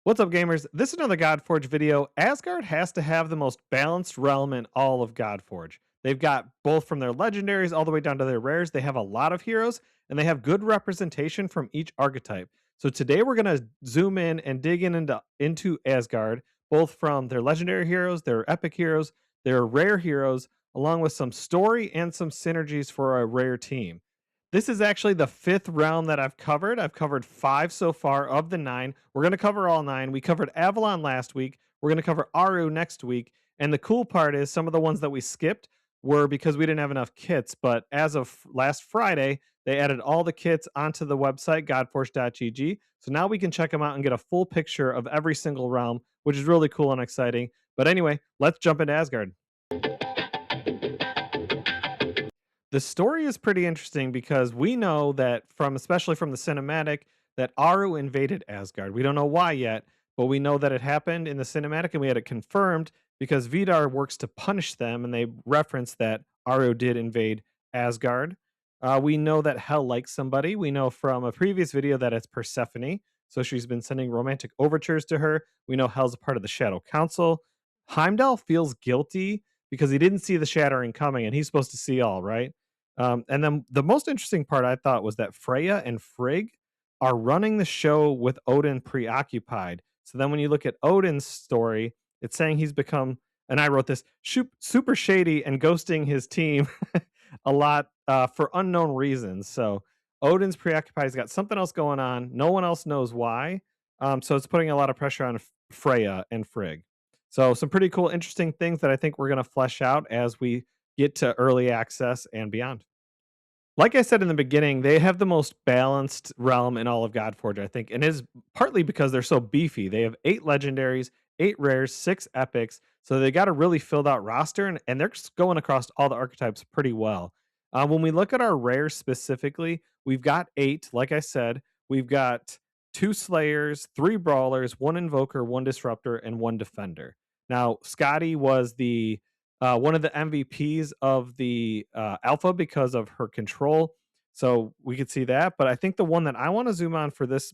What's up, gamers? This is another Godforge video. Asgard has to have the most balanced realm in all of Godforge. They've got both from their legendaries all the way down to their rares. They have a lot of heroes and they have good representation from each archetype. So today we're going to zoom in and dig into Asgard, both from their legendary heroes, their epic heroes, their rare heroes, along with some story and some synergies for a rare team. This is actually the fifth realm that I've covered. I've covered five so far of the nine. We're going to cover all nine. We covered Avalon last week. We're going to cover Aaru next week. And the cool part is some of the ones that we skipped were because we didn't have enough kits. But as of last Friday, they added all the kits onto the website, godforge.gg. So now we can check them out and get a full picture of every single realm, which is really cool and exciting. But anyway, let's jump into Asgard. The story is pretty interesting because we know that especially from the cinematic, that Aaru invaded Asgard. We don't know why yet, but we know that it happened in the cinematic and we had it confirmed because Vidar works to punish them and they reference that Aaru did invade Asgard. We know that Hel likes somebody. We know from a previous video that it's Persephone. So she's been sending romantic overtures to her. We know Hel's a part of the Shadow Council. Heimdall feels guilty because he didn't see the shattering coming and he's supposed to see all, right? And then the most interesting part I thought was that Freya and Frigg are running the show with Odin preoccupied. So then when you look at Odin's story, it's saying he's become, and I wrote this, super shady and ghosting his team a lot for unknown reasons. So Odin's preoccupied. He's got something else going on. No one else knows why. So it's putting a lot of pressure on Freya and Frigg. So some pretty cool, interesting things that I think we're going to flesh out as we get to early access and beyond. Like I said in the beginning, they have the most balanced realm in all of Godforge, I think, and it is partly because they're so beefy. They have 8 legendaries, 8 rares, 6 epics, so they got a really filled out roster, and they're just going across all the archetypes pretty well. When we look at our rares specifically, we've got 8. Like I said, we've got 2 Slayers, 3 Brawlers, 1 Invoker, 1 Disruptor, and 1 Defender. Now, Scotty was the one of the MVPs of the alpha because of her control. So we could see that. But I think the one that I want to zoom on for this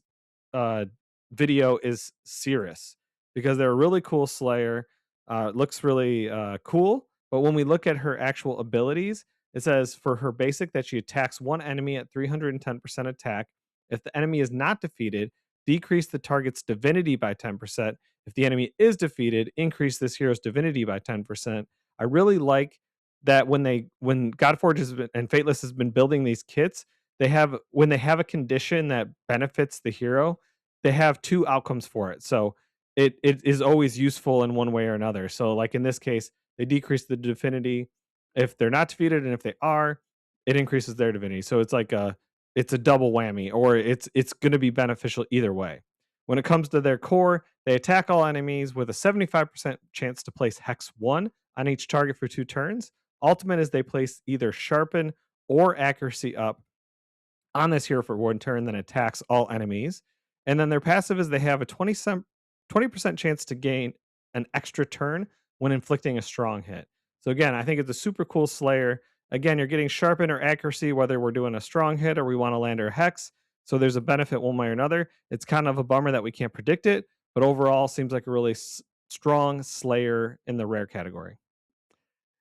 uh, video is Cirrus because they're a really cool Slayer. Looks really cool. But when we look at her actual abilities, it says for her basic that she attacks one enemy at 310% attack. If the enemy is not defeated, decrease the target's divinity by 10%. If the enemy is defeated, increase this hero's divinity by 10%. I really like that when Godforge and Fateless has been building these kits, they have when they have a condition that benefits the hero, they have two outcomes for it. So it is always useful in one way or another. So like in this case, they decrease the divinity if they're not defeated, and if they are, it increases their divinity. So it's a double whammy, or it's going to be beneficial either way. When it comes to their core, they attack all enemies with a 75% chance to place Hex 1 on each target for 2 turns. Ultimate is they place either Sharpen or Accuracy up on this hero for 1 turn, then attacks all enemies. And then their passive is they have a 20% chance to gain an extra turn when inflicting a strong hit. So again, I think it's a super cool Slayer. Again, you're getting Sharpen or Accuracy whether we're doing a strong hit or we want to land our Hex. So there's a benefit one way or another. It's kind of a bummer that we can't predict it, but overall seems like a really strong Slayer in the rare category.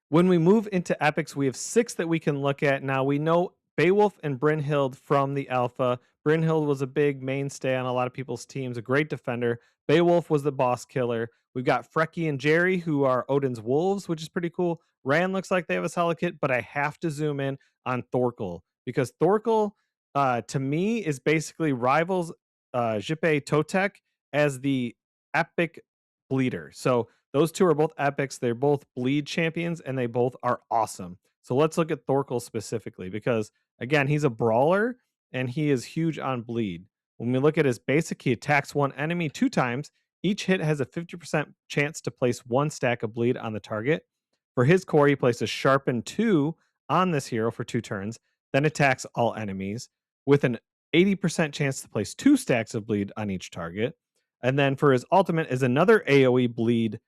When we move into epics, we have 6 that we can look at. Now we know Beowulf and Brynhild from the alpha. Brynhild was a big mainstay on a lot of people's teams, a great defender. Beowulf was the boss killer. We've got Freki and Jerry, who are Odin's wolves, which is pretty cool. Rand looks like they have a solid kit, but I have to zoom in on Thorkel because Thorkel, to me, is basically rivals Jipe Totek as the epic bleeder. So those two are both epics. They're both bleed champions and they both are awesome. So let's look at Thorkel specifically because, again, he's a brawler and he is huge on bleed. When we look at his basic, he attacks one enemy 2 times. Each hit has a 50% chance to place 1 stack of bleed on the target. For his core, he places Sharpen 2 on this hero for 2 turns, then attacks all enemies with an 80% chance to place 2 stacks of bleed on each target. And then for his ultimate is another AoE bleed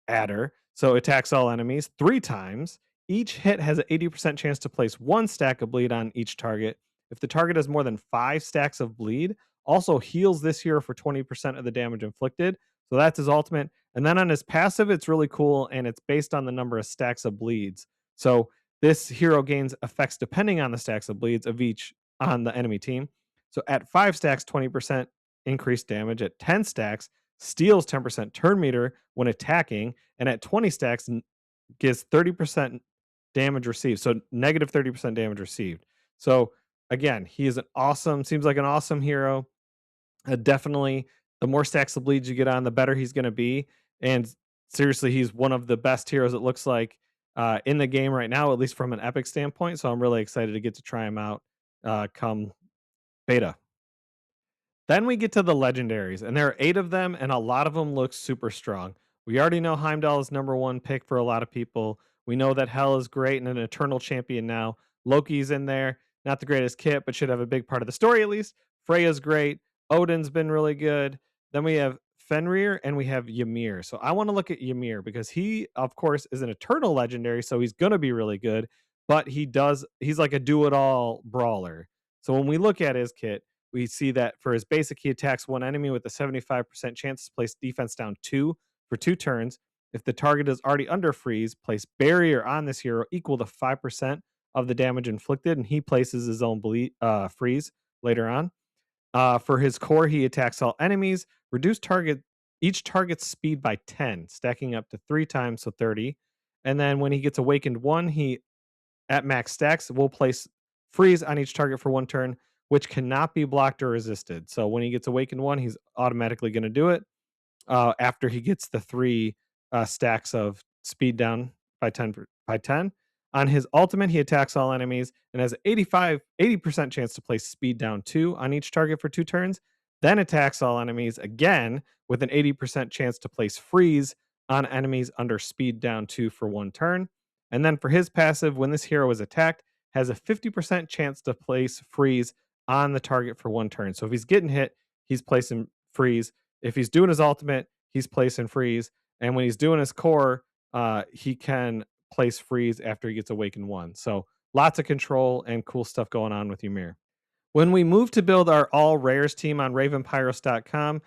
adder. So attacks all enemies 3 times. Each hit has an 80% chance to place 1 stack of bleed on each target. If the target has more than 5 stacks of bleed, Also heals this hero for 20% of the damage inflicted. So that's his ultimate. And then on his passive, it's really cool, and it's based on the number of stacks of bleeds. So this hero gains effects depending on the stacks of bleeds of each on the enemy team. So at 5 stacks, 20% increased damage. At 10 stacks, steals 10% turn meter when attacking. And at 20 stacks, gives 30% damage received. So negative 30% damage received. So again, he is seems like an awesome hero. Definitely, the more stacks of bleeds you get on, the better he's going to be. And seriously, he's one of the best heroes, it looks like, in the game right now, at least from an epic standpoint. So I'm really excited to get to try him out come beta. Then we get to the legendaries, and there are 8 of them, and a lot of them look super strong. We already know Heimdall is number 1 pick for a lot of people. We know that Hel is great and an eternal champion now. Loki's in there, not the greatest kit, but should have a big part of the story at least. Freya's great. Odin's been really good. Then we have Fenrir and we have Ymir. So I want to look at Ymir because he, of course, is an eternal legendary, so he's going to be really good, but he's like a do-it-all brawler. So when we look at his kit, we see that for his basic, he attacks one enemy with a 75% chance to place defense down 2 for 2 turns. If the target is already under freeze, place barrier on this hero equal to 5% of the damage inflicted, and he places his own freeze later on. For his core, he attacks all enemies, reduce each target's speed by 10, stacking up to 3 times, so 30. And then when he gets awakened 1, he at max stacks will place freeze on each target for 1 turn, which cannot be blocked or resisted. So when he gets awakened 1, he's automatically going to do it after he gets the 3 stacks of speed down by 10. On his ultimate, he attacks all enemies and has 80% chance to place speed down 2 on each target for 2 turns, then attacks all enemies again with an 80% chance to place freeze on enemies under speed down 2 for 1 turn. And then for his passive, when this hero is attacked, has a 50% chance to place freeze on the target for 1 turn. So if he's getting hit, he's placing freeze. If he's doing his ultimate, he's placing freeze. And when he's doing his core, he can place freeze after he gets awakened 1. So lots of control and cool stuff going on with Ymir. When we move to build our all rares team on ravenpyros.com,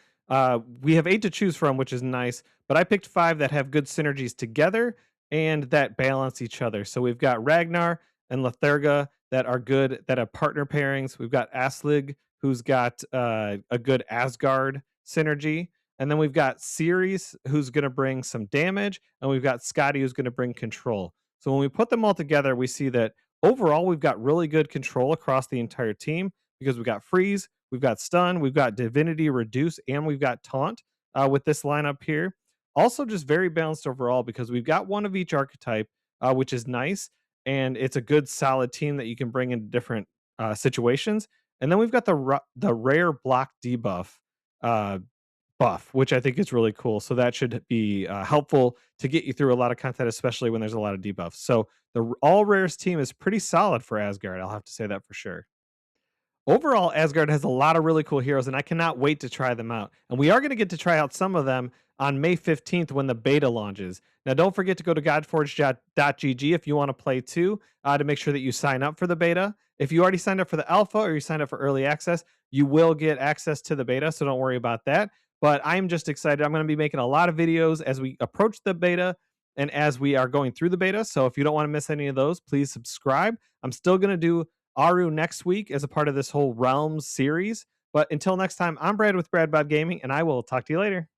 we have 8 to choose from, which is nice, but I picked 5 that have good synergies together and that balance each other. So we've got Ragnar and Latherga that are good, that have partner pairings. We've got Aslig, who's got a good Asgard synergy. And then we've got Ceres, who's going to bring some damage. And we've got Scotty, who's going to bring control. So when we put them all together, we see that overall, we've got really good control across the entire team because we've got freeze, we've got stun, we've got divinity reduce, and we've got taunt with this lineup here. Also, just very balanced overall because we've got one of each archetype, which is nice, and it's a good solid team that you can bring into different situations. And then we've got the rare block debuff buff, which I think is really cool. So that should be helpful to get you through a lot of content, especially when there's a lot of debuffs. So the all rares team is pretty solid for Asgard. I'll have to say that for sure. Overall, Asgard has a lot of really cool heroes, and I cannot wait to try them out. And we are going to get to try out some of them on May 15th when the beta launches. Now, don't forget to go to godforge.gg if you want to play too, to make sure that you sign up for the beta. If you already signed up for the alpha or you signed up for early access, you will get access to the beta, so don't worry about that. But I'm just excited. I'm going to be making a lot of videos as we approach the beta and as we are going through the beta. So if you don't want to miss any of those, please subscribe. I'm still going to do Aaru next week as a part of this whole Realms series. But until next time, I'm Brad with BradBodGaming, and I will talk to you later.